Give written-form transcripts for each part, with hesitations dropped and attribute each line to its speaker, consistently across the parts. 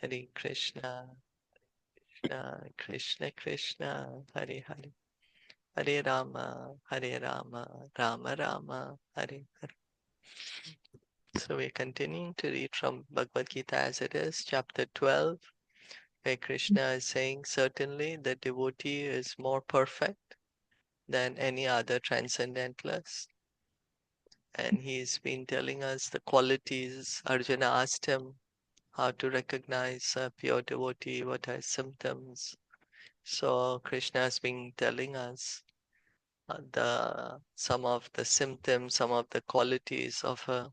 Speaker 1: Hare Krishna, Krishna Krishna, Hare Hare, Hare Rama, Rama Rama, Hare Hare. So we're continuing to read from Bhagavad Gita as it is, chapter 12, where Krishna is saying, certainly the devotee is more perfect than any other transcendentalist. And he's been telling us the qualities. Arjuna asked him how to recognize a pure devotee, what are symptoms. So Krishna has been telling us some of the symptoms, some of the qualities of a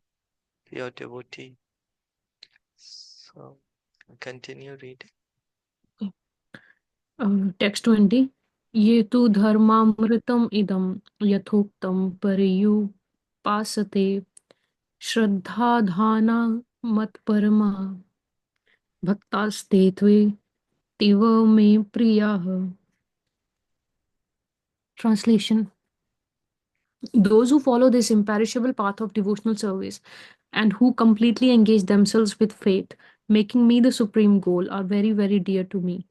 Speaker 1: pure devotee. So continue reading.
Speaker 2: Text 20. ये तु धर्मामृतम् इदं यथोक्तं पर्युपासते श्रद्धाधाना मत्परमा भक्तास्ते त्वेव मे प्रियाः. Translation. Those who follow this imperishable path of devotional service and who completely engage themselves with faith, making me the supreme goal, are very, very dear to me.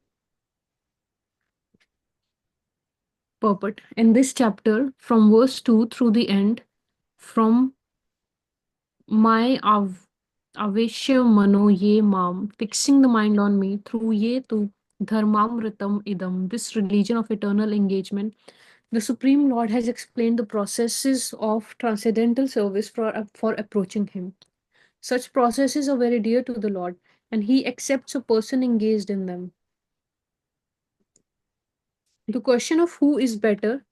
Speaker 2: Purport. In this chapter, from verse 2 through the end, from my aveshya mano ye mam, fixing the mind on me, through ye tu dharmamritam idam, this religion of eternal engagement, the Supreme Lord has explained the processes of transcendental service for approaching Him. Such processes are very dear to the Lord, and He accepts a person engaged in them. The question of who is better,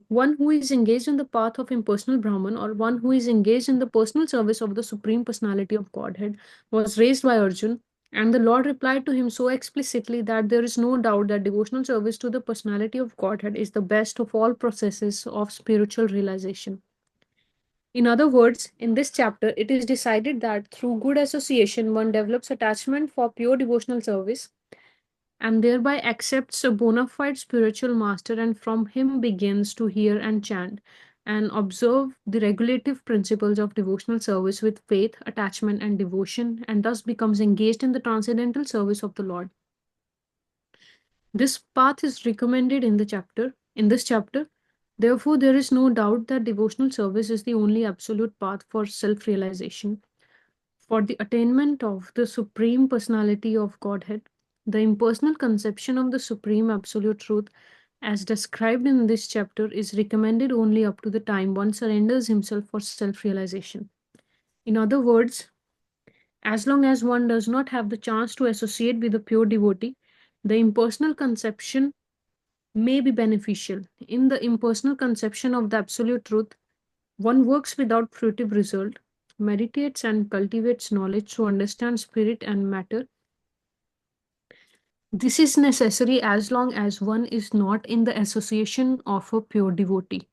Speaker 2: one who is engaged in the path of impersonal Brahman or one who is engaged in the personal service of the Supreme Personality of Godhead, was raised by Arjun, and the Lord replied to him so explicitly that there is no doubt that devotional service to the Personality of Godhead is the best of all processes of spiritual realization. In other words, in this chapter, it is decided that through good association, one develops attachment for pure devotional service and thereby accepts a bona fide spiritual master and from him begins to hear and chant and observe the regulative principles of devotional service with faith, attachment, and devotion, and thus becomes engaged in the transcendental service of the Lord. This path is recommended in this chapter. Therefore, there is no doubt that devotional service is the only absolute path for self-realization. For the attainment of the Supreme Personality of Godhead, the impersonal conception of the Supreme Absolute Truth, as described in this chapter, is recommended only up to the time one surrenders himself for self realization. In other words, as long as one does not have the chance to associate with a pure devotee, the impersonal conception may be beneficial. In the impersonal conception of the Absolute Truth, one works without fruitive result, meditates and cultivates knowledge to understand spirit and matter. This is necessary as long as one is not in the association of a pure devotee.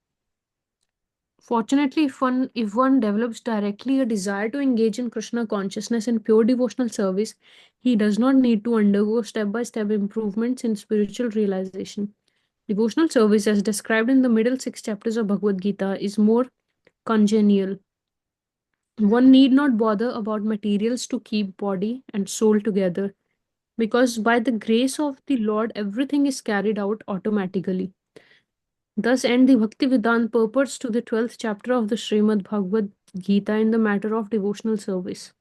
Speaker 2: Fortunately, if one develops directly a desire to engage in Krishna consciousness and pure devotional service, he does not need to undergo step by step improvements in spiritual realization. Devotional service, as described in the middle six chapters of Bhagavad Gita, is more congenial. One need not bother about materials to keep body and soul together, because by the grace of the Lord, everything is carried out automatically. Thus end the Bhakti Vedanta purports to the 12th chapter of the Srimad Bhagavad Gita in the matter of devotional service.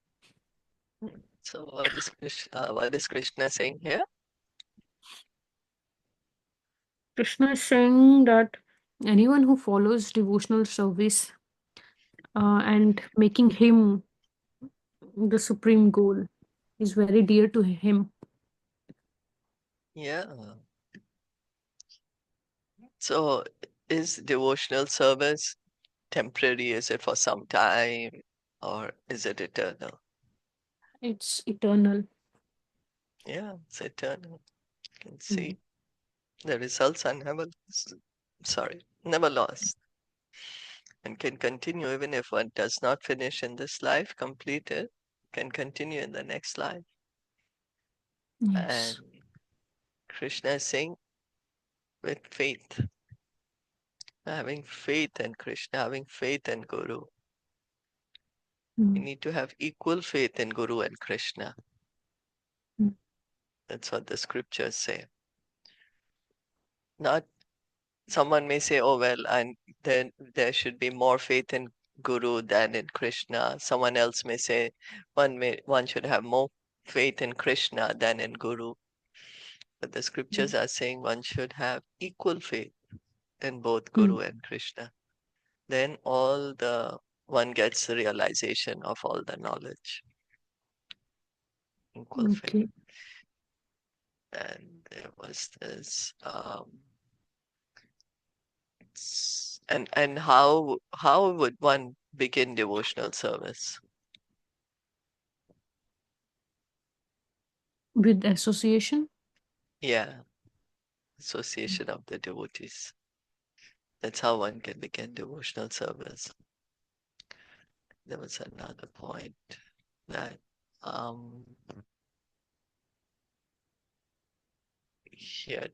Speaker 1: So what is Krishna saying here?
Speaker 2: Krishna is saying that anyone who follows devotional service and making him the supreme goal is very dear to him.
Speaker 1: Yeah. So is devotional service temporary? Is it for some time or is it eternal?
Speaker 2: It's eternal.
Speaker 1: Yeah, it's eternal. You can
Speaker 2: Mm.
Speaker 1: see the results are never lost and can continue even if one does not finish in this life, complete it, can continue in the next life. And
Speaker 2: Yes.
Speaker 1: Krishna is saying with faith, having faith in Krishna, having faith in Guru. You
Speaker 2: Mm.
Speaker 1: need to have equal faith in Guru and Krishna. That's what the scriptures say. Not someone may say, oh well, and then there should be more faith in Guru than in Krishna. Someone else may say one should have more faith in Krishna than in Guru. But the scriptures are saying one should have equal faith in both Guru
Speaker 2: Mm.
Speaker 1: and Krishna. Then one gets the realization of all the knowledge. Equal faith.
Speaker 2: Okay.
Speaker 1: And there was this and how would one begin devotional service?
Speaker 2: With association?
Speaker 1: Yeah, association of the devotees. That's how one can begin devotional service. There was another point that um here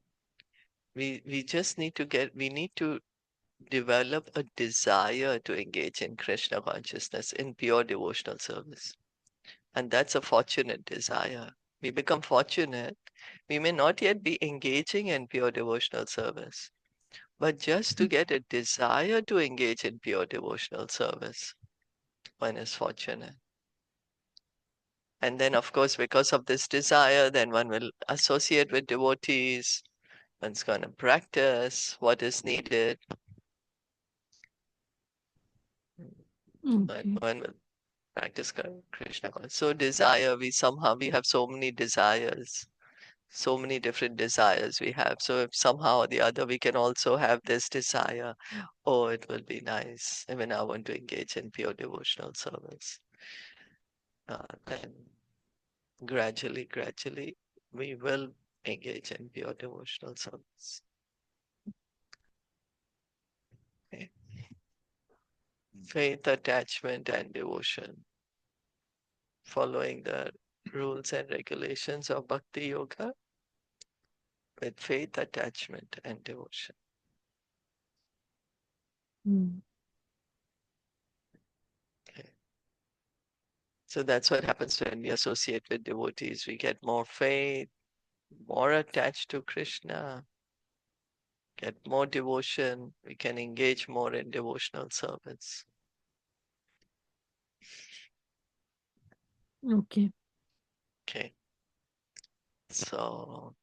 Speaker 1: we just need to we need to develop a desire to engage in Krishna consciousness in pure devotional service. And that's a fortunate desire. We become fortunate. We may not yet be engaging in pure devotional service, but just to get a desire to engage in pure devotional service, one is fortunate. And then, of course, because of this desire, then one will associate with devotees. One's going to practice what is needed. But
Speaker 2: Okay.
Speaker 1: one will practice Krishna. So desire, we have so many desires, so many different desires we have. So if somehow or the other we can also have this desire, oh, it will be nice. I mean, I want to engage in pure devotional service. Then gradually, we will engage in pure devotional service. Okay. Faith, attachment, and devotion. Following the rules and regulations of Bhakti Yoga with faith, attachment, and devotion.
Speaker 2: Mm.
Speaker 1: Okay. So that's what happens when we associate with devotees. We get more faith, more attached to Krishna, get more devotion. We can engage more in devotional service.
Speaker 2: Okay.
Speaker 1: Okay. So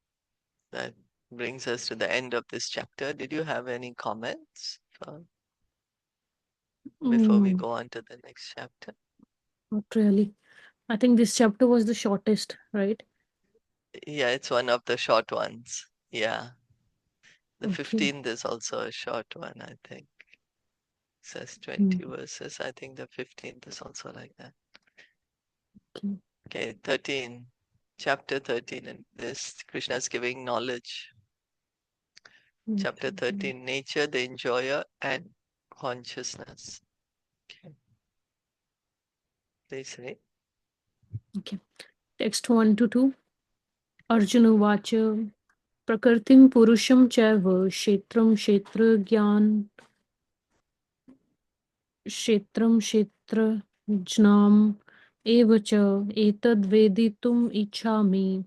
Speaker 1: that brings us to the end of this chapter. Did you have any comments before we
Speaker 2: Mm,
Speaker 1: go on to the next chapter?
Speaker 2: not really. I think this chapter was the shortest, right?
Speaker 1: Yeah, it's one of the short ones. Yeah. The
Speaker 2: Okay.
Speaker 1: 15th is also a short one, I think. It says 20
Speaker 2: Mm.
Speaker 1: verses. I think the 15th is also like that.
Speaker 2: Okay.
Speaker 1: Okay, 13. Chapter 13. And this Krishna is giving knowledge. Chapter
Speaker 2: Okay.
Speaker 1: 13, nature, the enjoyer, and consciousness. Okay, please read.
Speaker 2: Okay. Text 1 to 2. Arjuna Vacha Prakritim Purusham Chaiva Kshetram Kshetrajnan Kshetram Kshetrajnam Eva cha Etad Veditum Ichhami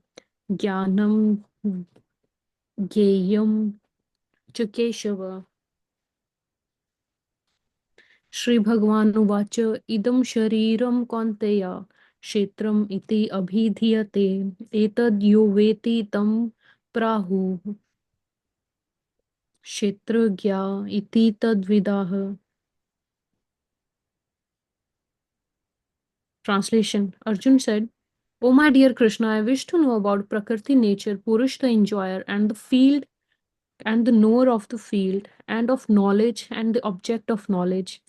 Speaker 2: Jnanam Gyeyam Chakeshava Shri Bhagavanuvacha idam shariram kaunteya kshetram iti abhidhiyate etad yo veti tam prahu kshetragya iti tadvidah. Translation. Arjun said, O my dear Krishna, I wish to know about Prakriti nature, Purush the enjoyer, and the field and the knower of the field, and of knowledge and the object of knowledge.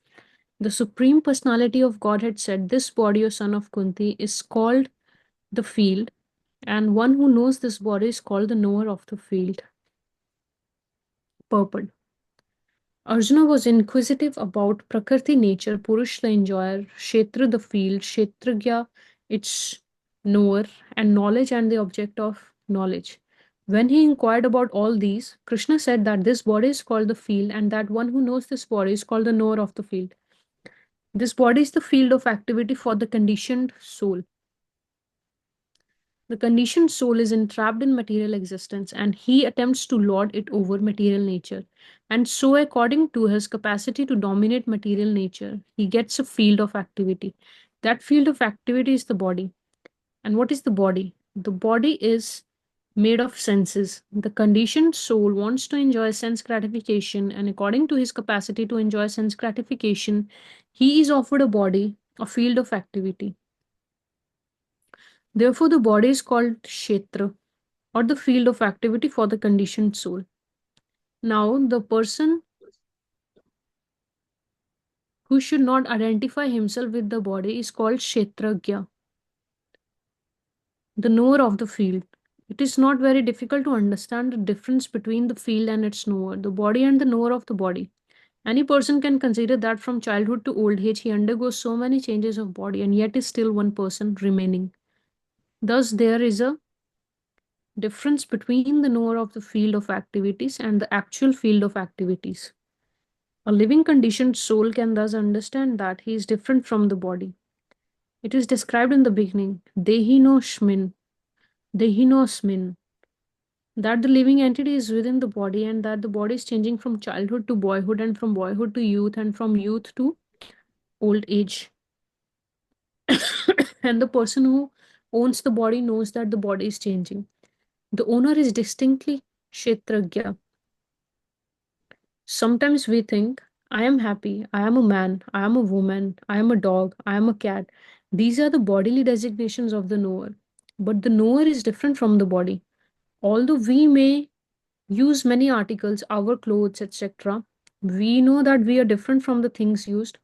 Speaker 2: The Supreme Personality of Godhead said, This body, O son of Kunti, is called the field, and one who knows this body is called the knower of the field. Purport. Arjuna was inquisitive about Prakriti nature, Purush the enjoyer, Kshetra the field, Kshetragya its knower, and knowledge and the object of knowledge. When he inquired about all these, Krishna said that this body is called the field, and that one who knows this body is called the knower of the field. This body is the field of activity for the conditioned soul. The conditioned soul is entrapped in material existence and he attempts to lord it over material nature. And so, according to his capacity to dominate material nature, he gets a field of activity. That field of activity is the body. And what is the body? The body is made of senses. The conditioned soul wants to enjoy sense gratification, and according to his capacity to enjoy sense gratification, he is offered a body, a field of activity. Therefore, the body is called Kshetra, or the field of activity for the conditioned soul. Now, the person who should not identify himself with the body is called Kshetragya, the knower of the field. It is not very difficult to understand the difference between the field and its knower, the body and the knower of the body. Any person can consider that from childhood to old age he undergoes so many changes of body and yet is still one person remaining. Thus, there is a difference between the knower of the field of activities and the actual field of activities. A living conditioned soul can thus understand that he is different from the body. It is described in the beginning, Dehi no Shmin, Dehi no Smin, that the living entity is within the body and that the body is changing from childhood to boyhood and from boyhood to youth and from youth to old age. And the person who owns the body knows that the body is changing. The owner is distinctly Kshetragya. Sometimes we think, I am happy, I am a man, I am a woman, I am a dog, I am a cat. These are the bodily designations of the knower. But the knower is different from the body. Although we may use many articles, our clothes, etc., we know that we are different from the things used.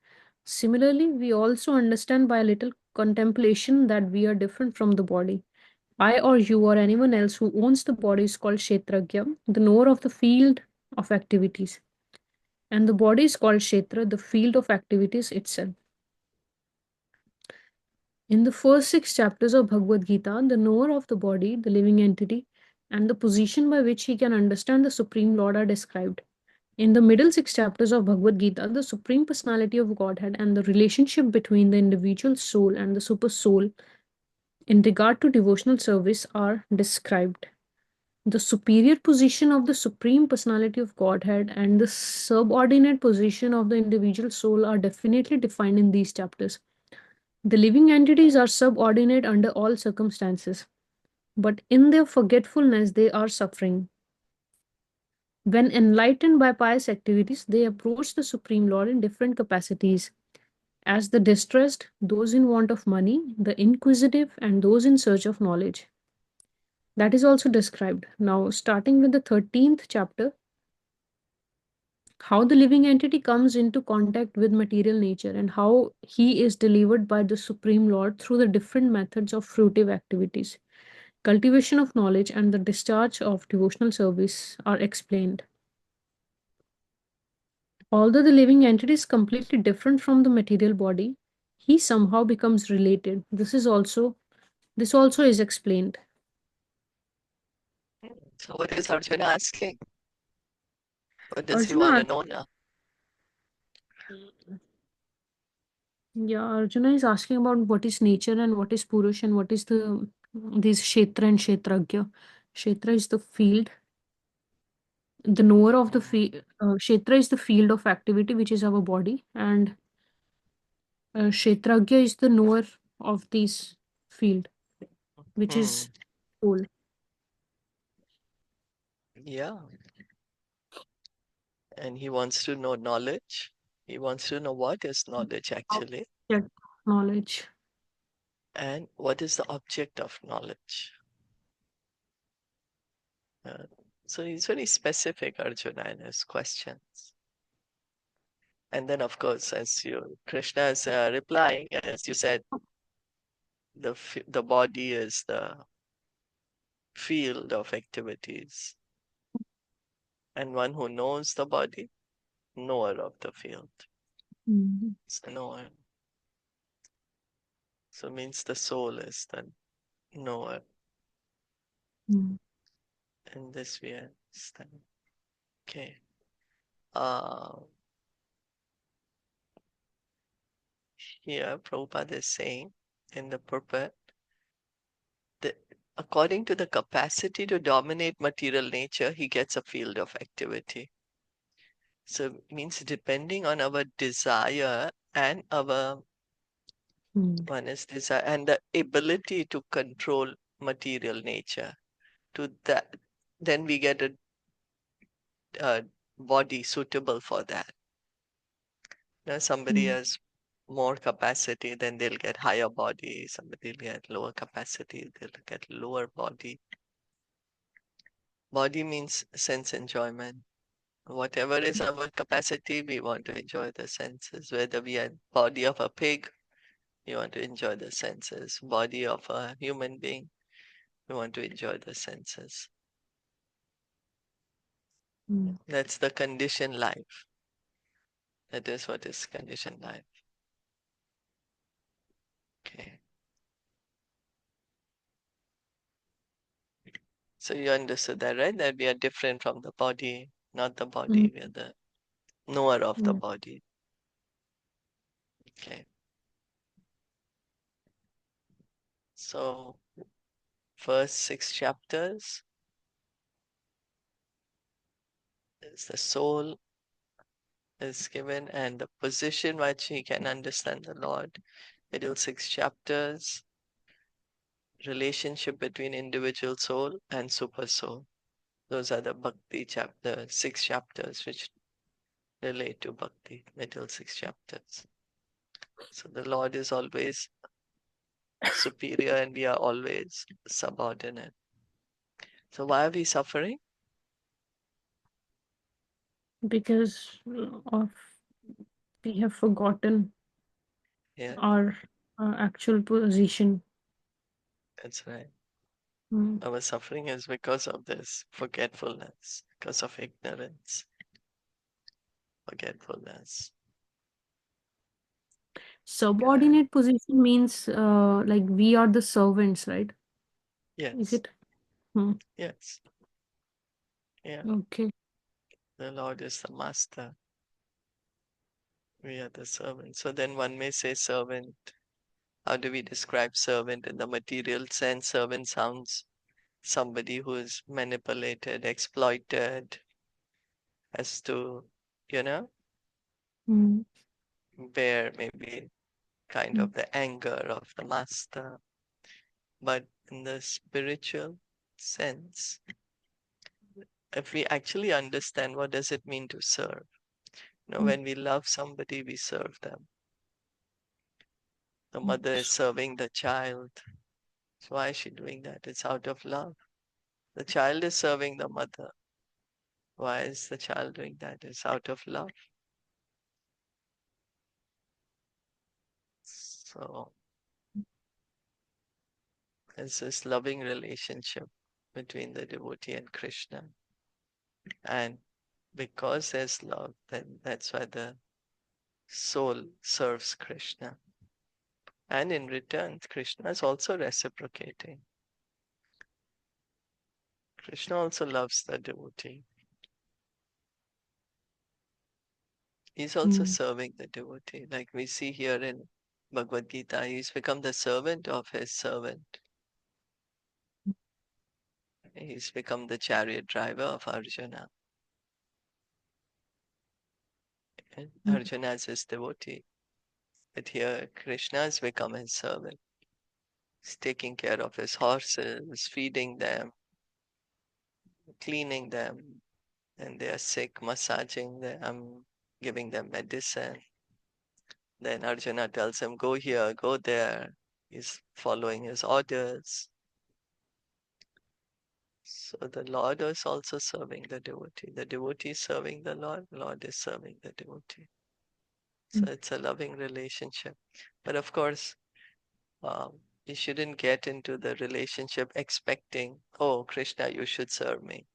Speaker 2: Similarly, we also understand by a little contemplation that we are different from the body. I or you or anyone else who owns the body is called Kshetragya, the knower of the field of activities. And the body is called Kshetra, the field of activities itself. In the first six chapters of Bhagavad Gita, the knower of the body, the living entity, and the position by which he can understand the Supreme Lord are described. In the middle six chapters of Bhagavad Gita, the Supreme Personality of Godhead and the relationship between the individual soul and the super soul in regard to devotional service are described. The superior position of the Supreme Personality of Godhead and the subordinate position of the individual soul are definitely defined in these chapters. The living entities are subordinate under all circumstances, but in their forgetfulness, they are suffering. When enlightened by pious activities, they approach the Supreme Lord in different capacities as the distressed, those in want of money, the inquisitive, and those in search of knowledge. That is also described. Now, starting with the 13th chapter, how the living entity comes into contact with material nature and how he is delivered by the Supreme Lord through the different methods of fruitive activities. Cultivation of knowledge and the discharge of devotional service are explained. Although the living entity is completely different from the material body, he somehow becomes related. This also is explained.
Speaker 1: So what is Arjuna asking? What does he want
Speaker 2: Arjuna,
Speaker 1: to know now?
Speaker 2: yeah, Arjuna is asking about what is nature and what is Purush and what is the these Kshetra and Kshetragya. Kshetra is the field, the knower of the field. Kshetra is the field of activity, which is our body, and Kshetragya is the knower of this field, which
Speaker 1: Hmm.
Speaker 2: is soul.
Speaker 1: Yeah. And he wants to know knowledge. He wants to know what is knowledge actually,
Speaker 2: Object knowledge.
Speaker 1: and what is the object of knowledge. Uh, so he's very specific, Arjuna, in his questions. And then, of course, as you Krishna is replying, as you said, the body is the field of activities, and one who knows the body, knower of the field.
Speaker 2: Mhm.
Speaker 1: It's the knower. So means the soul is the knower.
Speaker 2: Mm.
Speaker 1: In this we understand. Okay. Uh, Here Prabhupada is saying in the purport that according to the capacity to dominate material nature, he gets a field of activity. So it means depending on our desire and our
Speaker 2: Mm.
Speaker 1: one is desire and the ability to control material nature. To that, then we get a body suitable for that. Somebody
Speaker 2: Mm.
Speaker 1: has more capacity, then they'll get higher body. Somebody will get lower capacity, they'll get lower body. Body means sense enjoyment. Whatever is our capacity, we want to enjoy the senses. Whether we are body of a pig, we want to enjoy the senses. Body of a human being, we want to enjoy the senses.
Speaker 2: Mm.
Speaker 1: That's the conditioned life. That is what is conditioned life. Okay. So you understood that, right? That we are different from the body, not the
Speaker 2: Mm.
Speaker 1: body. We are the knower of the
Speaker 2: Yeah.
Speaker 1: body. Okay. So first 6 chapters is the soul is given and the position which he can understand the Lord. Middle 6 chapters, relationship between individual soul and super soul. Those are the bhakti chapter, 6 chapters which relate to bhakti, middle 6 chapters. So the Lord is always superior and we are always subordinate. So why are we suffering?
Speaker 2: Because of we have forgotten
Speaker 1: Yeah,
Speaker 2: our actual position.
Speaker 1: that's right.
Speaker 2: Mm.
Speaker 1: Our suffering is because of this forgetfulness, because of ignorance, forgetfulness. And
Speaker 2: Subordinate position means like we are the servants, right? Is
Speaker 1: yes,
Speaker 2: it? Hmm.
Speaker 1: yes, yeah.
Speaker 2: Okay.
Speaker 1: The Lord is the master. We are the servant. So then one may say servant. How do we describe servant in the material sense? Servant sounds somebody who is manipulated, exploited, has to, you know,
Speaker 2: Mm.
Speaker 1: bear maybe kind
Speaker 2: Mm.
Speaker 1: of the anger of the master. But in the spiritual sense, if we actually understand what does it mean to serve,
Speaker 2: Mm.
Speaker 1: when we love somebody, we serve them. The mother is serving the child. So why is she doing that? It's out of love. The child is serving the mother. Why is the child doing that? It's out of love. So it's this loving relationship between the devotee and Krishna. And because there's love, then that's why the soul serves Krishna. And in return, Krishna is also reciprocating. Krishna also loves the devotee. He's also
Speaker 2: Mm.
Speaker 1: serving the devotee. Like we see here in Bhagavad Gita, he's become the servant of his servant. He's become the chariot driver of Arjuna. And
Speaker 2: Mm.
Speaker 1: Arjuna is his devotee. But here, Krishna has become his servant. He's taking care of his horses, feeding them, cleaning them, and they are sick, massaging them, giving them medicine. Then Arjuna tells him, go here, go there. He's following his orders. So the Lord is also serving the devotee. The devotee is serving the Lord is serving the devotee. So
Speaker 2: Mm.
Speaker 1: it's a loving relationship. But of course, you shouldn't get into the relationship expecting, oh, Krishna, you should serve me.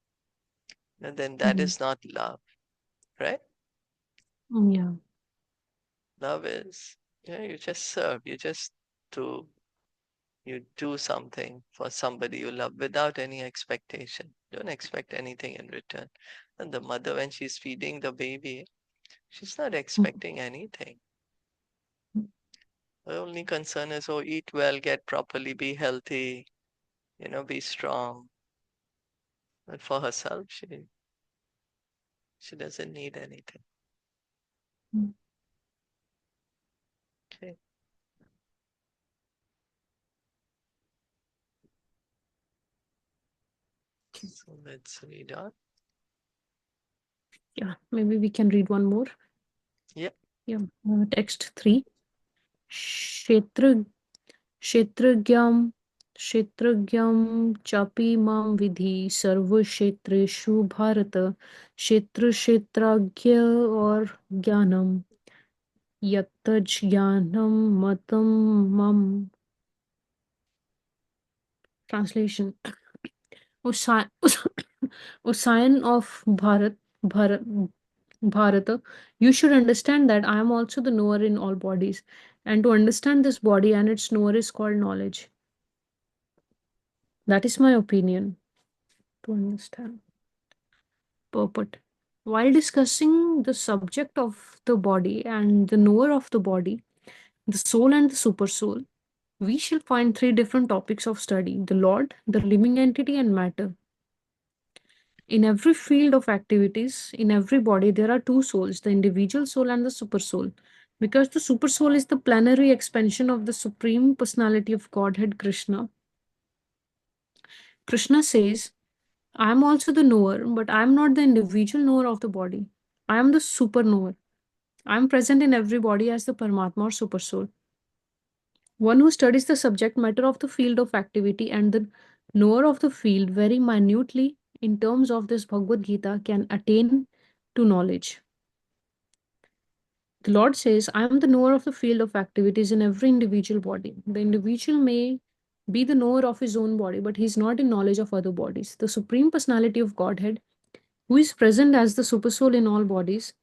Speaker 1: And then that
Speaker 2: Mm.
Speaker 1: is not love, right?
Speaker 2: Yeah.
Speaker 1: Love is, you just serve. Do you do something for somebody you love without any expectation. Don't expect anything in return. And the mother, when she's feeding the baby, she's not
Speaker 2: Mm.
Speaker 1: expecting anything. Her only concern is, oh, eat well, get properly, be healthy. be strong. But for herself, she doesn't need anything.
Speaker 2: Mm.
Speaker 1: Okay. So let's read on.
Speaker 2: Yeah, maybe we can read one more.
Speaker 1: Yep.
Speaker 2: Yeah, text 3. Kshetra Kshetragyam Kshetragyam chapi mam vidhi sarva kshetreshu bharata kshetra kshetragya or jnanam yattaj jnanam matam mam. Translation. O, o scion of Bharata, you should understand that I am also the knower in all bodies, and to understand this body and its knower is called knowledge. That is my opinion. To understand. Purport. While discussing the subject of the body and the knower of the body, the soul and the super soul, we shall find three different topics of study: the Lord, the living entity, and matter. In every field of activities, in every body, there are two souls, the individual soul and the super soul. Because the super soul is the plenary expansion of the Supreme Personality of Godhead, Krishna. Krishna says, I am also the knower, but I am not the individual knower of the body. I am the super knower. I am present in every body as the Paramatma or super soul. One who studies the subject matter of the field of activity and the knower of the field very minutely in terms of this Bhagavad Gita can attain to knowledge. The Lord says, I am the knower of the field of activities in every individual body. The individual may be the knower of his own body, but he is not in knowledge of other bodies. The Supreme Personality of Godhead, who is present as the Supersoul in all bodies,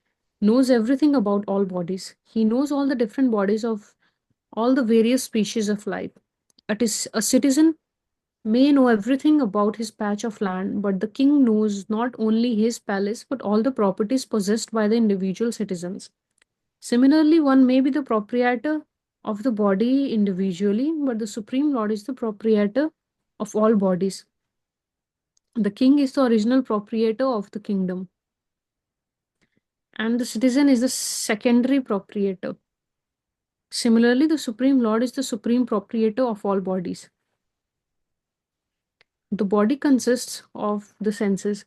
Speaker 2: knows everything about all bodies. He knows all the different bodies of all the various species of life. A citizen may know everything about his patch of land, but the king knows not only his palace but all the properties possessed by the individual citizens. Similarly, one may be the proprietor of the body individually, but the Supreme Lord is the proprietor of all bodies. The king is the original proprietor of the kingdom, and the citizen is the secondary proprietor. Similarly, the Supreme Lord is the supreme proprietor of all bodies. The body consists of the senses.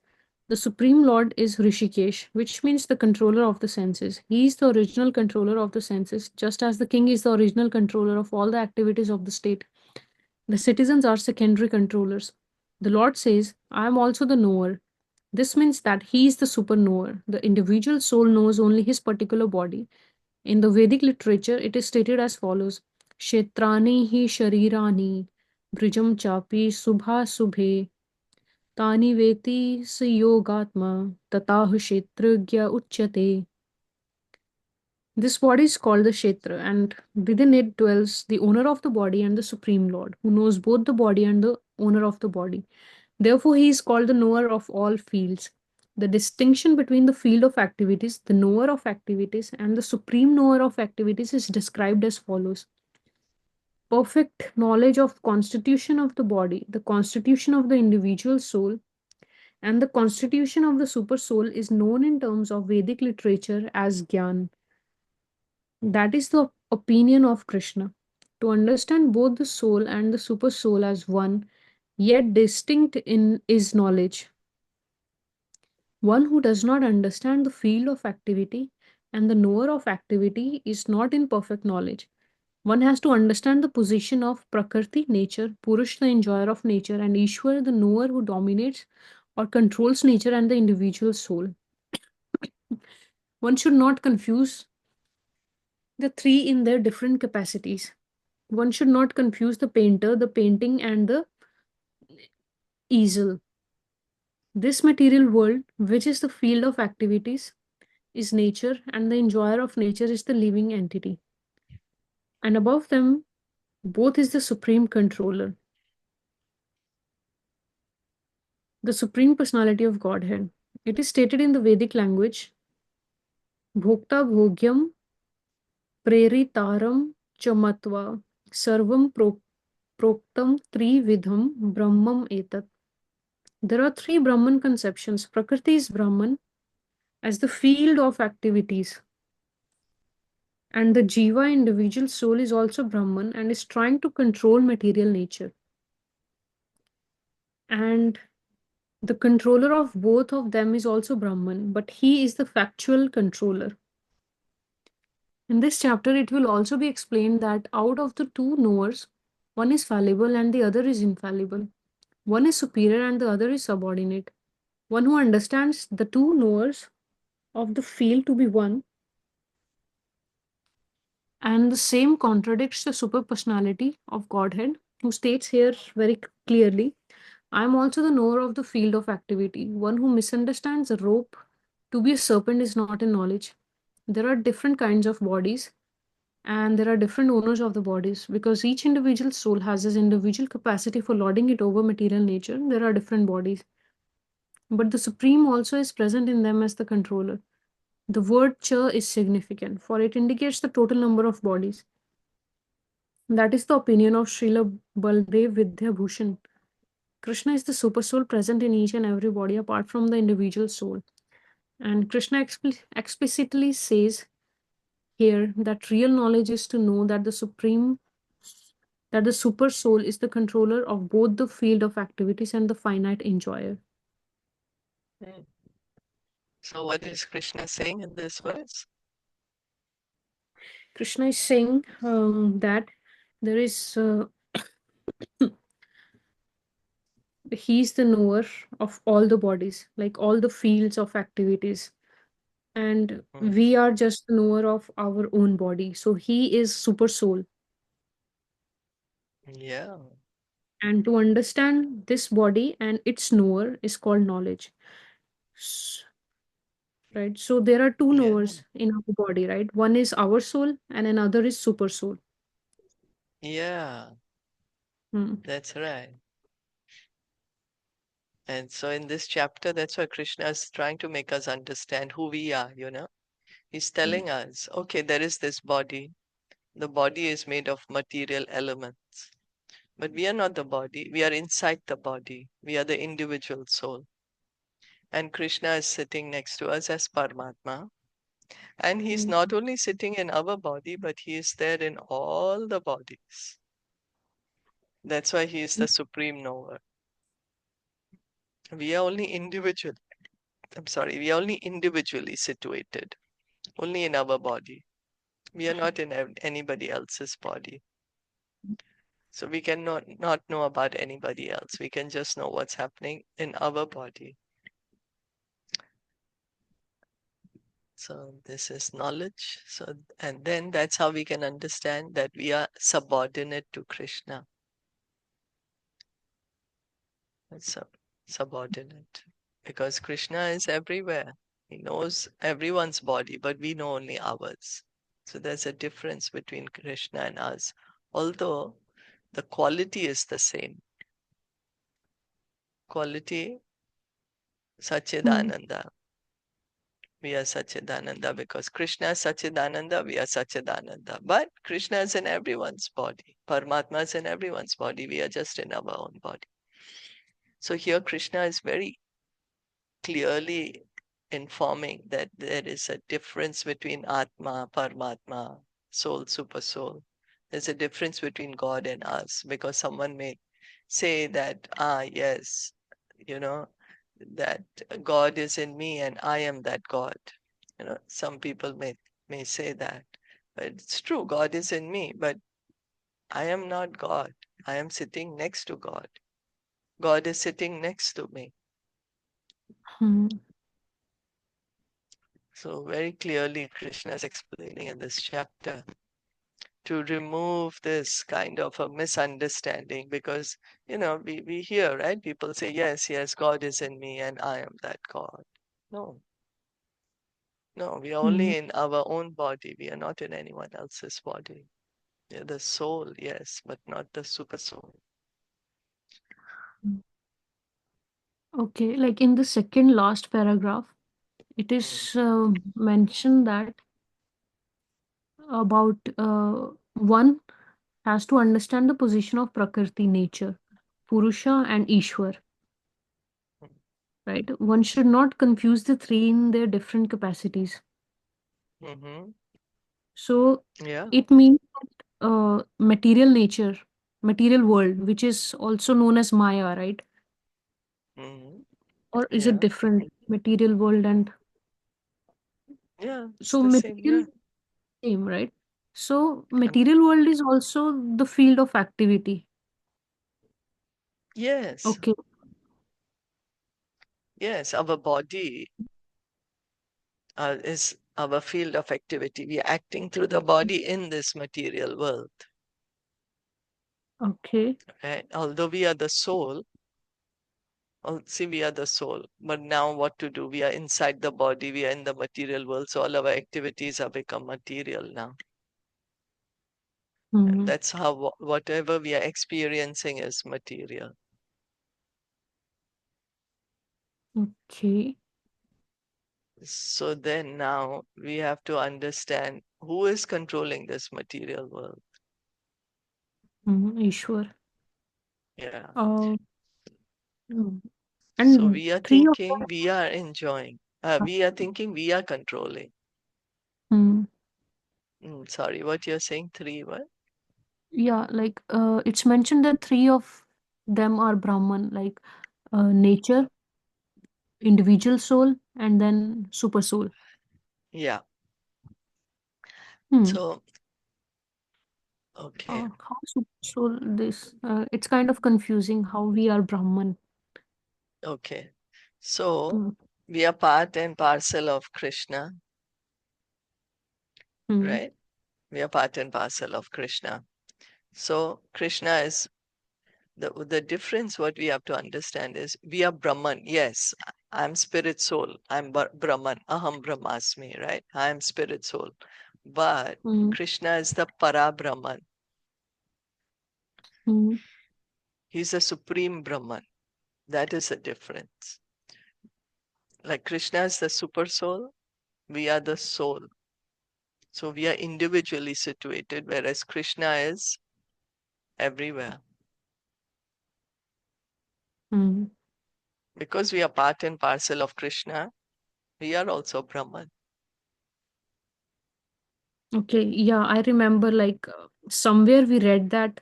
Speaker 2: The Supreme Lord is Rishikesh, which means the controller of the senses. He is the original controller of the senses, just as the king is the original controller of all the activities of the state. The citizens are secondary controllers. The Lord says, I am also the knower. This means that he is the super knower. The individual soul knows only his particular body. In the Vedic literature, it is stated as follows: Kshetrani hi sharirani, brijam chapi subha subhe, tani veti yogatma, tatah kshetragya uchyate. This body is called the Kshetra, and within it dwells the owner of the body and the Supreme Lord, who knows both the body and the owner of the body. Therefore, he is called the knower of all fields. The distinction between the field of activities, the knower of activities, and the supreme knower of activities is described as follows: perfect knowledge of constitution of the body, the constitution of the individual soul, and the constitution of the super soul is known in terms of Vedic literature as Gyan. That is the opinion of Krishna. To understand both the soul and the super soul as one, yet distinct in is knowledge. One who does not understand the field of activity and the knower of activity is not in perfect knowledge. One has to understand the position of Prakriti, nature, Purush, the enjoyer of nature, and Ishwar, the knower who dominates or controls nature and the individual soul. One should not confuse the three in their different capacities. One should not confuse the painter, the painting, and the easel. This material world, which is the field of activities, is nature, and the enjoyer of nature is the living entity. And above them, both is the supreme controller, the supreme personality of Godhead. It is stated in the Vedic language, Bhokta Bhogyam Preritaram Chamatva Sarvam Proktam Trividham Brahmam Etat. There are three Brahman conceptions. Prakriti is Brahman as the field of activities, and the Jiva individual soul is also Brahman and is trying to control material nature. And the controller of both of them is also Brahman, but he is the factual controller. In this chapter, it will also be explained that out of the two knowers, one is fallible and the other is infallible. One is superior and the other is subordinate. One who understands the two knowers of the field to be one, and the same contradicts the super personality of Godhead, who states here very clearly, I am also the knower of the field of activity. One who misunderstands a rope to be a serpent is not in knowledge. There are different kinds of bodies and there are different owners of the bodies because each individual soul has his individual capacity for lording it over material nature. There are different bodies, but the Supreme also is present in them as the controller. The word cha is significant, for it indicates the total number of bodies. That is the opinion of Srila Baldev Vidya Bhushan. Krishna is the super soul present in each and every body apart from the individual soul. And Krishna explicitly says here that real knowledge is to know that the super soul is the controller of both the field of activities and the finite enjoyer.
Speaker 1: Hmm. So what is Krishna saying in this verse?
Speaker 2: Krishna is saying that there is he's the knower of all the bodies, like all the fields of activities, and
Speaker 1: Hmm.
Speaker 2: we are just the knower of our own body. So he is super soul,
Speaker 1: Yeah,
Speaker 2: and to understand this body and its knower is called knowledge. S- right, so there are two
Speaker 1: yeah,
Speaker 2: knowers in our body, right? One is our soul and another is super soul.
Speaker 1: yeah,
Speaker 2: Hmm.
Speaker 1: that's right. And so in this chapter, that's why Krishna is trying to make us understand who we are, you know. He's
Speaker 2: Hmm.
Speaker 1: telling us, okay, there is this body. The body is made of material elements. But we are not the body. We are inside the body. We are the individual soul. And Krishna is sitting next to us as Paramatma. And he's
Speaker 2: Hmm.
Speaker 1: not only sitting in our body, but he is there in all the bodies. That's why he is the supreme knower. We are only individual. I'm sorry, we are only individually situated, only in our body. We are not in anybody else's body. So we cannot know about anybody else. We can just know what's happening in our body. So this is knowledge. So and then that's how we can understand that we are subordinate to Krishna. That's subordinate. Because Krishna is everywhere. He knows everyone's body, but we know only ours. So there's a difference between Krishna and us. Although the quality is the same. Quality
Speaker 2: Hmm.
Speaker 1: Sachidananda. We are Sachidananda because Krishna is Sachidananda, we are Sachidananda. But Krishna is in everyone's body. Paramatma is in everyone's body. We are just in our own body. So here Krishna is very clearly informing that there is a difference between Atma, Paramatma, soul, super soul. There's a difference between God and us because someone may say that, yes, you know, that God is in me and I am that God. You know, some people may say that, but it's true, God is in me, but I am not God. I am sitting next to God. God is sitting next to me.
Speaker 2: Hmm.
Speaker 1: So very clearly Krishna is explaining in this chapter to remove this kind of a misunderstanding because we hear, right, people say yes, God is in me and I am that God. No, no, we are
Speaker 2: Hmm.
Speaker 1: only in our own body. We are not in anyone else's body. We are the soul, yes, but not the super soul.
Speaker 2: Okay, like in the second last paragraph, it
Speaker 1: Mm.
Speaker 2: is mentioned that about one has to understand the position of Prakriti, nature, Purusha and Ishwar, right? One should not confuse the three in their different capacities.
Speaker 1: Mm-hmm.
Speaker 2: So
Speaker 1: Yeah.
Speaker 2: it means material nature, material world, which is also known as Maya, right?
Speaker 1: Mm-hmm.
Speaker 2: Or is it
Speaker 1: Yeah.
Speaker 2: different? Material world and
Speaker 1: Yeah. It's
Speaker 2: so
Speaker 1: the same.
Speaker 2: material
Speaker 1: Yeah.
Speaker 2: same, right? So
Speaker 1: And
Speaker 2: material world is also the field of activity.
Speaker 1: yes.
Speaker 2: Okay.
Speaker 1: Yes. Our body is our field of activity. We are acting through the body in this material world.
Speaker 2: Okay.
Speaker 1: Right? Although we are the soul, see, we are the soul. But now what to do? We are inside the body. We are in the material world. So all our activities have become material now. And
Speaker 2: Hmm.
Speaker 1: that's how whatever we are experiencing is material.
Speaker 2: Okay.
Speaker 1: So then now we have to understand who is controlling this material world.
Speaker 2: Ishwar.
Speaker 1: Yeah.
Speaker 2: Uh, mm.
Speaker 1: So
Speaker 2: And
Speaker 1: we are
Speaker 2: three of
Speaker 1: thinking we are enjoying. We are thinking we are controlling.
Speaker 2: them.
Speaker 1: Sorry, what you're saying? Three what?
Speaker 2: Yeah, like it's mentioned that three of them are Brahman, like nature, individual soul, and then super soul.
Speaker 1: Yeah.
Speaker 2: Hmm.
Speaker 1: So okay,
Speaker 2: How super soul this? It's kind of confusing how we are Brahman.
Speaker 1: okay. So
Speaker 2: Hmm.
Speaker 1: we are part and parcel of Krishna,
Speaker 2: Hmm.
Speaker 1: right? We are part and parcel of Krishna. So Krishna is the difference. What we have to understand is we are Brahman. Yes, I'm spirit soul. I'm Brahman. Aham Brahmasmi, right? I'm spirit soul. But
Speaker 2: Hmm.
Speaker 1: Krishna is the Para Brahman.
Speaker 2: Hmm.
Speaker 1: He's the supreme Brahman. That is the difference. Like Krishna is the super soul, we are the soul. So we are individually situated, whereas Krishna is everywhere.
Speaker 2: Hmm.
Speaker 1: Because we are part and parcel of Krishna, we are also Brahman.
Speaker 2: Okay, yeah, I remember like somewhere we read that,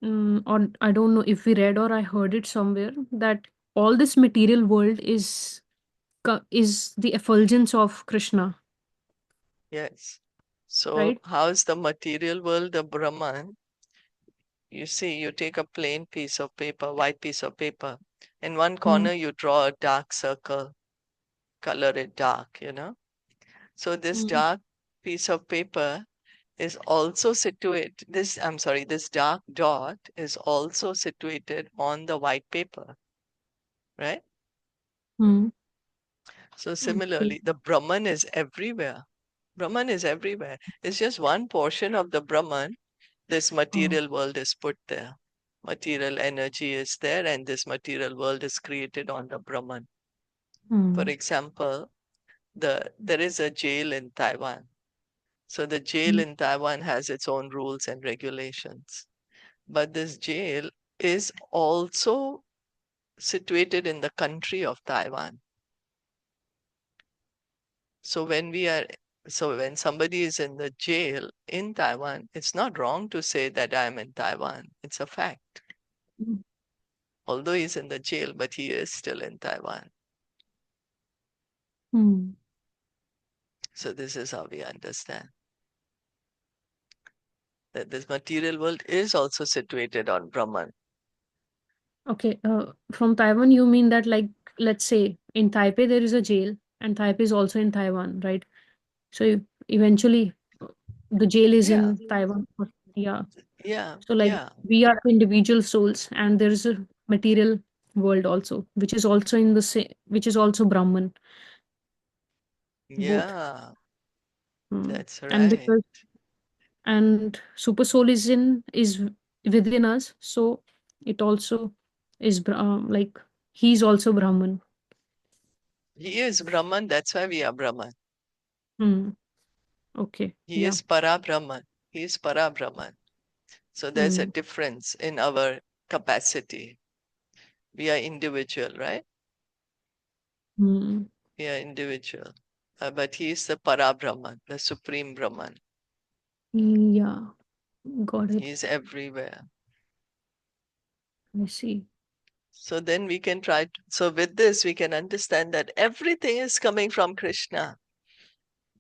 Speaker 2: or I don't know if we read or I heard it somewhere that all this material world is the effulgence of Krishna,
Speaker 1: Yes. So
Speaker 2: right?
Speaker 1: how is the material world the Brahman? You see, you take a plain piece of paper, white piece of paper. In one
Speaker 2: Hmm.
Speaker 1: corner, you draw a dark circle, color it dark. So this
Speaker 2: Hmm.
Speaker 1: dark piece of paper is also situated, this dark dot is also situated on the white paper, right?
Speaker 2: Hmm.
Speaker 1: So
Speaker 2: Okay.
Speaker 1: similarly, the Brahman is everywhere. Brahman is everywhere. It's just one portion of the Brahman. This
Speaker 2: Oh.
Speaker 1: material world is put there. Material energy is there, and this material world is created on the Brahman. For
Speaker 2: Hmm.
Speaker 1: example, there is a jail in Taiwan. So the jail
Speaker 2: Hmm.
Speaker 1: in Taiwan has its own rules and regulations. But this jail is also situated in the country of Taiwan. So when somebody is in the jail in Taiwan, it's not wrong to say that I'm in Taiwan. It's a fact.
Speaker 2: Hmm.
Speaker 1: Although he's in the jail, but he is still in Taiwan.
Speaker 2: Hmm.
Speaker 1: So this is how we understand that this material world is also situated on Brahman.
Speaker 2: Okay. From Taiwan, you mean that like let's say in Taipei there is a jail, and Taipei is also in Taiwan, right? So eventually the jail is
Speaker 1: Yeah,
Speaker 2: in Taiwan. Yeah.
Speaker 1: yeah,
Speaker 2: So like
Speaker 1: yeah,
Speaker 2: we are individual souls, and there is a material world also, which is also in the same, which is also Brahman, both.
Speaker 1: yeah,
Speaker 2: Hmm.
Speaker 1: that's
Speaker 2: And
Speaker 1: right.
Speaker 2: because and super soul is within us, so it also is like he's also Brahman.
Speaker 1: He is Brahman, that's why we are Brahman.
Speaker 2: Hmm. Okay.
Speaker 1: He
Speaker 2: Yeah.
Speaker 1: is Para Brahman. He is Para Brahman. So there's a
Speaker 2: Hmm.
Speaker 1: difference in our capacity. We are individual, right?
Speaker 2: Hmm.
Speaker 1: We are individual. But he is the Parabrahman, the Supreme Brahman.
Speaker 2: Yeah, got
Speaker 1: He
Speaker 2: it.
Speaker 1: is everywhere.
Speaker 2: I see.
Speaker 1: So then we can so with this, we can understand that everything is coming from Krishna,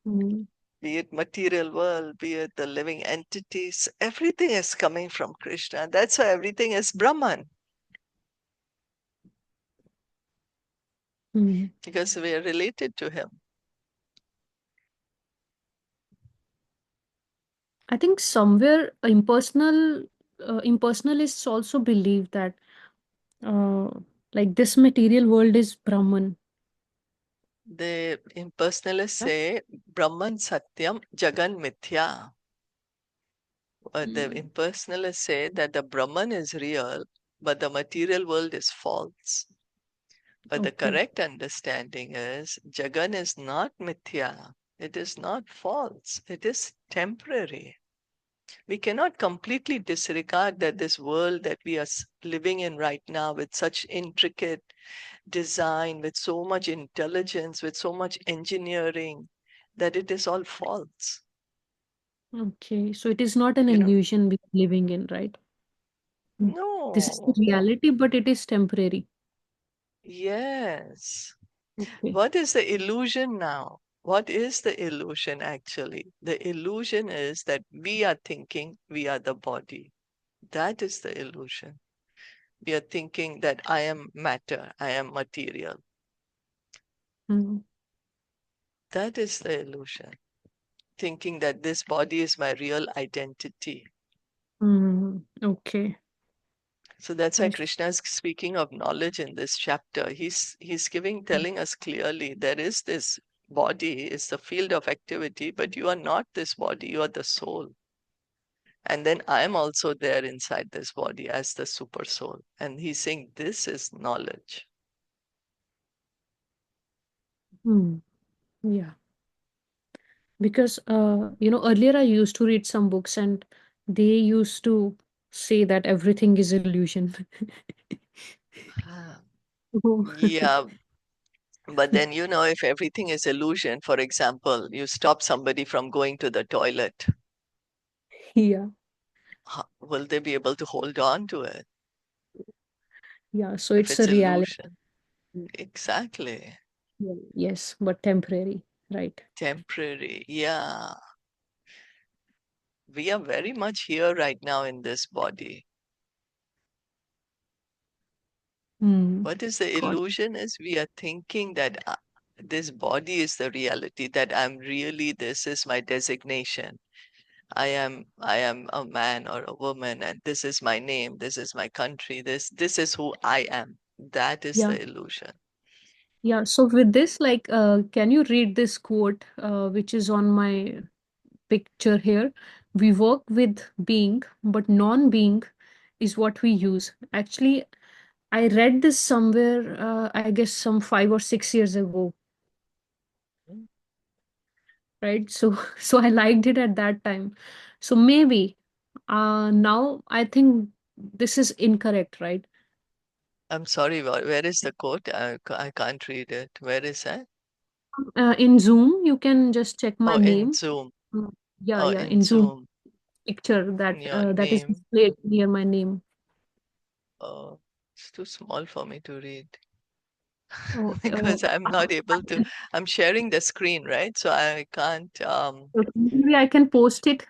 Speaker 2: Hmm.
Speaker 1: be it material world, be it the living entities, everything is coming from Krishna. That's why everything is Brahman,
Speaker 2: Hmm.
Speaker 1: because we are related to him.
Speaker 2: I think somewhere impersonalists also believe that uh, like this material world is Brahman.
Speaker 1: The impersonalists
Speaker 2: Yeah.
Speaker 1: say Brahman Satyam Jagan Mithya. The
Speaker 2: Hmm.
Speaker 1: impersonalists say that the Brahman is real, but the material world is false. But the
Speaker 2: Okay.
Speaker 1: correct understanding is Jagan is not Mithya. It is not false. It is temporary. We cannot completely disregard that this world that we are living in right now, with such intricate design, with so much intelligence, with so much engineering, that it is all false.
Speaker 2: Okay. So it is not an
Speaker 1: You know,
Speaker 2: illusion we are living in, right? Mm. This is the
Speaker 1: no.
Speaker 2: reality, but it is temporary.
Speaker 1: Yes.
Speaker 2: Okay.
Speaker 1: What is the illusion now? What is the illusion actually? The illusion is that we are thinking we are the body. That is the illusion. We are thinking that I am matter, I am material.
Speaker 2: Hmm.
Speaker 1: That is the illusion. Thinking that this body is my real identity.
Speaker 2: Hmm. Okay.
Speaker 1: So that's why
Speaker 2: I
Speaker 1: Krishna is speaking of knowledge in this chapter. He's telling us clearly there is this body, is the field of activity, but you are not this body, you are the soul. And then I am also there inside this body as the super soul. And he's saying this is knowledge.
Speaker 2: Hmm. Yeah. Because earlier I used to read some books and they used to say that everything is illusion.
Speaker 1: Ah,
Speaker 2: Oh.
Speaker 1: yeah, but then, if everything is illusion, for example, you stop somebody from going to the toilet,
Speaker 2: Yeah.
Speaker 1: will they be able to hold on to it
Speaker 2: Yeah. So
Speaker 1: if
Speaker 2: it's
Speaker 1: it's
Speaker 2: a reality.
Speaker 1: illusion? Exactly.
Speaker 2: Yeah, yes, but temporary, right?
Speaker 1: Temporary. Yeah. We are very much here right now in this body.
Speaker 2: Hmm.
Speaker 1: What is the
Speaker 2: God.
Speaker 1: illusion is we are thinking that this body is the reality, that I'm really, this is my designation. I am a man or a woman, and this is my name, this is my country, this is who I am. That is
Speaker 2: Yeah.
Speaker 1: the illusion.
Speaker 2: Yeah. So with this, like, can you read this quote, which is on my picture here? We work with being, but non-being is what we use. Actually, I read this somewhere, I guess some 5 or 6 years ago,
Speaker 1: Mm.
Speaker 2: right? So, so I liked it at that time. So maybe now I think this is incorrect, right?
Speaker 1: I'm sorry, where is the quote? I can't read it. Where is that?
Speaker 2: In Zoom, you can just check my
Speaker 1: Oh, in
Speaker 2: name.
Speaker 1: Zoom.
Speaker 2: Mm, Yeah,
Speaker 1: Oh,
Speaker 2: yeah.
Speaker 1: in
Speaker 2: In Zoom
Speaker 1: Zoom.
Speaker 2: picture
Speaker 1: Your
Speaker 2: that is
Speaker 1: name.
Speaker 2: displayed near my name.
Speaker 1: Oh, it's too small for me to read.
Speaker 2: Oh,
Speaker 1: Because I'm not able to. I'm sharing the screen, right? So I can't.
Speaker 2: okay, maybe I can post it.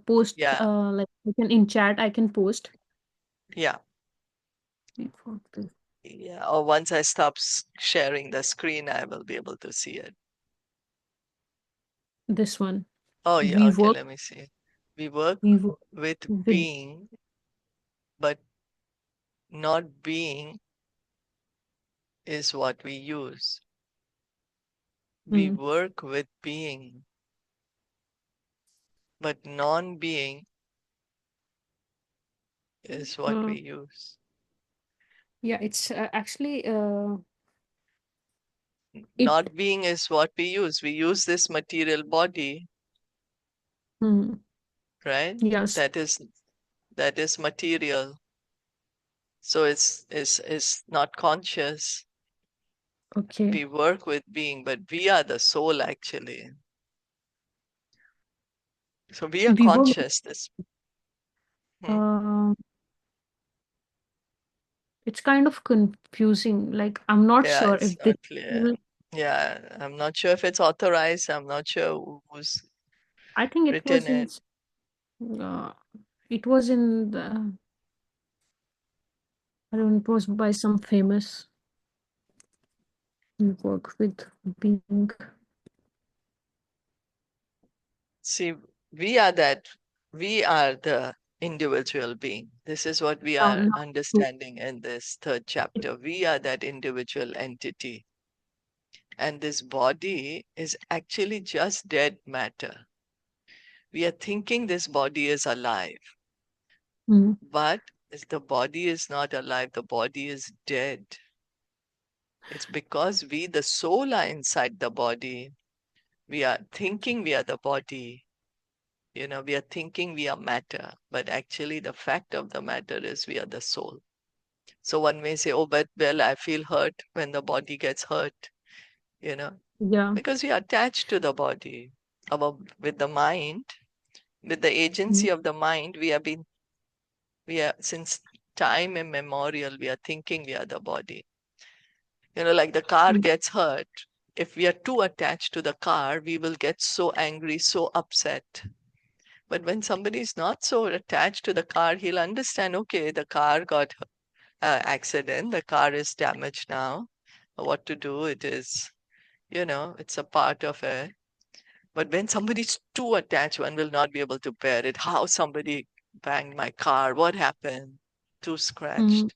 Speaker 2: Post
Speaker 1: Yeah,
Speaker 2: like I can in chat. I can post.
Speaker 1: yeah, yeah. Or once I stop sharing the screen, I will be able to see it.
Speaker 2: This one.
Speaker 1: Oh, yeah.
Speaker 2: We
Speaker 1: Okay,
Speaker 2: work.
Speaker 1: let me see. We work
Speaker 2: We work
Speaker 1: with
Speaker 2: with.
Speaker 1: being, but not being is what we use. We
Speaker 2: Mm,
Speaker 1: work with being, but non-being is what
Speaker 2: uh,
Speaker 1: we use.
Speaker 2: yeah, it's actually it.
Speaker 1: Not being is what we use. We use this material body,
Speaker 2: Mm,
Speaker 1: right?
Speaker 2: yes.
Speaker 1: That is that is material. So it's not conscious.
Speaker 2: Okay.
Speaker 1: We work with being, but we are the soul actually. So we are
Speaker 2: We were
Speaker 1: conscious. This. Hmm.
Speaker 2: uh, it's kind of confusing. Like, I'm not
Speaker 1: Yeah,
Speaker 2: sure
Speaker 1: it's
Speaker 2: if this
Speaker 1: not clear. Yeah, I'm not sure if it's authorized. I'm not sure who's
Speaker 2: I think
Speaker 1: written it.
Speaker 2: uh, it was in the I don't know, it was by some famous work with being.
Speaker 1: See, we are that, we are the individual being. This is what we
Speaker 2: Now,
Speaker 1: are
Speaker 2: now,
Speaker 1: understanding in this third chapter. We are that individual entity. And this body is actually just dead matter. We are thinking this body is alive,
Speaker 2: mm,
Speaker 1: but the body is not alive, the body is dead. It's because we, the soul, are inside the body. We are thinking we are the body. We are thinking we are matter, but actually the fact of the matter is we are the soul. So one may say, oh, but well, I feel hurt when the body gets hurt, you know,
Speaker 2: yeah.
Speaker 1: because we are attached to the body. With the mind, with the
Speaker 2: Mm,
Speaker 1: agency of the mind, we are, since time immemorial, we are thinking we are the body. Like the car
Speaker 2: mm,
Speaker 1: gets hurt. If we are too attached to the car, we will get so angry, so upset. But when somebody is not so attached to the car, he'll understand, okay, the car got accident, the car is damaged now. What to do? It is, it's a part of it. But when somebody's too attached, one will not be able to bear it. How somebody banged my car? What happened? Too
Speaker 2: mm.
Speaker 1: scratched.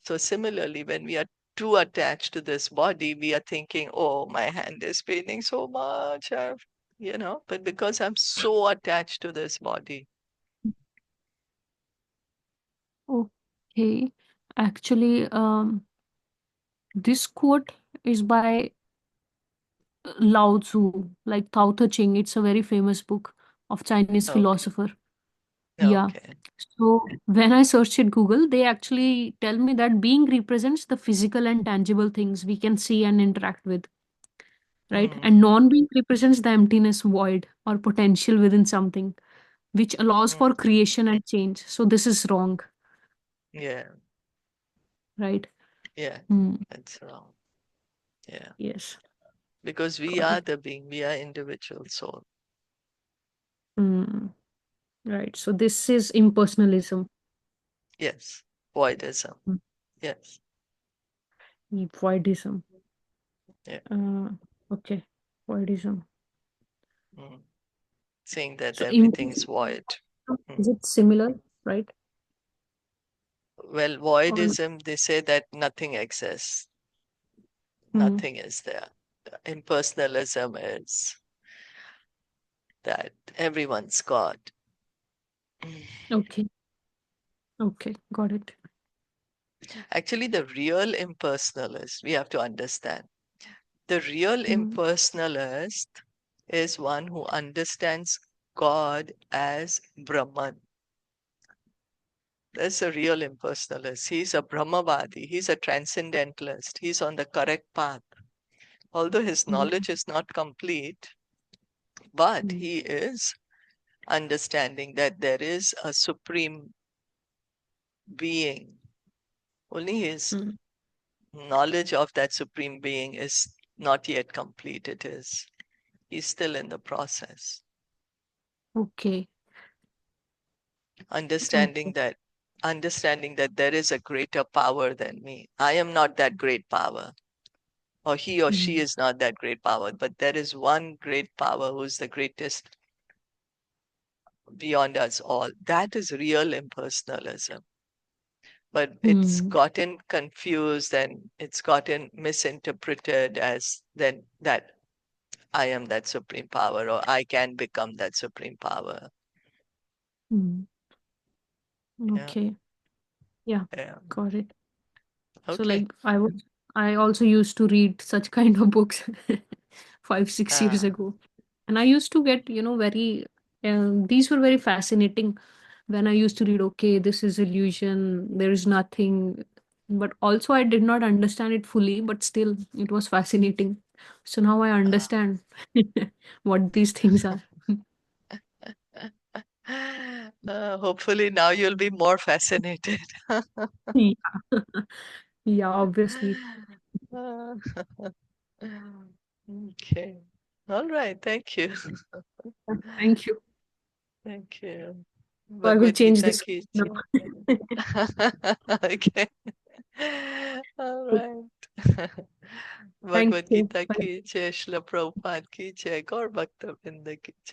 Speaker 1: So similarly, when we are too attached to this body, we are thinking, oh, my hand is paining so much. But because I'm so attached to this body.
Speaker 2: Okay. Actually, this quote is by Lao Tzu, like Tao Te Ching. It's a very famous book of Chinese
Speaker 1: Okay.
Speaker 2: philosopher. Yeah.
Speaker 1: Okay.
Speaker 2: So when I searched at Google, they actually tell me that being represents the physical and tangible things we can see and interact with, right?
Speaker 1: Mm,
Speaker 2: And non-being represents the emptiness, void, or potential within something, which allows
Speaker 1: mm,
Speaker 2: for creation and change. So this is wrong,
Speaker 1: yeah.
Speaker 2: right?
Speaker 1: Yeah.
Speaker 2: Hmm.
Speaker 1: That's wrong. Yeah.
Speaker 2: Yes,
Speaker 1: Because we
Speaker 2: got
Speaker 1: are
Speaker 2: it.
Speaker 1: the being, we are individual soul.
Speaker 2: Hmm. Right. So this is impersonalism.
Speaker 1: Yes. Voidism.
Speaker 2: Mm.
Speaker 1: Yes.
Speaker 2: Voidism.
Speaker 1: Yeah.
Speaker 2: Uh, okay. Voidism.
Speaker 1: Mm. Saying that
Speaker 2: So
Speaker 1: everything is void.
Speaker 2: is
Speaker 1: Mm.
Speaker 2: it similar, right?
Speaker 1: Well,
Speaker 2: Or
Speaker 1: voidism, they say that nothing exists,
Speaker 2: hmm.
Speaker 1: nothing is there. Impersonalism is that everyone's God.
Speaker 2: Okay. Okay. Got it.
Speaker 1: Actually, the real impersonalist, we have to understand, the real
Speaker 2: Hmm.
Speaker 1: impersonalist is one who understands God as Brahman. That's a real impersonalist. He's a Brahmavadi. He's a transcendentalist. He's on the correct path. Although his
Speaker 2: Hmm.
Speaker 1: knowledge is not complete, but
Speaker 2: Hmm.
Speaker 1: he is understanding that there is a supreme being. Only his
Speaker 2: Hmm.
Speaker 1: knowledge of that supreme being is not yet complete. He's still in the process.
Speaker 2: Okay.
Speaker 1: Understanding
Speaker 2: Okay.
Speaker 1: that understanding that there is a greater power than me. I am not that great power, or he or she
Speaker 2: Hmm.
Speaker 1: is not that great power, but there is one great power who's the greatest beyond us all. That is real impersonalism. But it's
Speaker 2: Hmm.
Speaker 1: gotten confused and it's gotten misinterpreted as then that I am that supreme power or I can become that supreme power.
Speaker 2: Hmm.
Speaker 1: Yeah.
Speaker 2: Okay. Yeah.
Speaker 1: Yeah.
Speaker 2: Got it. So
Speaker 1: Okay.
Speaker 2: like I also used to read such kind of books 5 6 years
Speaker 1: Ah,
Speaker 2: ago, and I used to get very these were very fascinating when I used to read, okay, this is illusion, there is nothing. But also, I did not understand it fully, but still, it was fascinating. So now I
Speaker 1: Ah.
Speaker 2: understand what these things are.
Speaker 1: Hopefully now you'll be more fascinated.
Speaker 2: Yeah, yeah, obviously.
Speaker 1: Uh, Okay. All right. Thank you.
Speaker 2: Thank you.
Speaker 1: Thank you.
Speaker 2: So I will
Speaker 1: Bhagavad
Speaker 2: change
Speaker 1: Gita
Speaker 2: this
Speaker 1: ki
Speaker 2: now.
Speaker 1: jai. Okay. All right.
Speaker 2: Thank
Speaker 1: Bhagavad
Speaker 2: you.
Speaker 1: Gita
Speaker 2: Bye.
Speaker 1: ki jai, Srila Prabhupada ki jai, Gaur Bhakta Vrinda ki jai.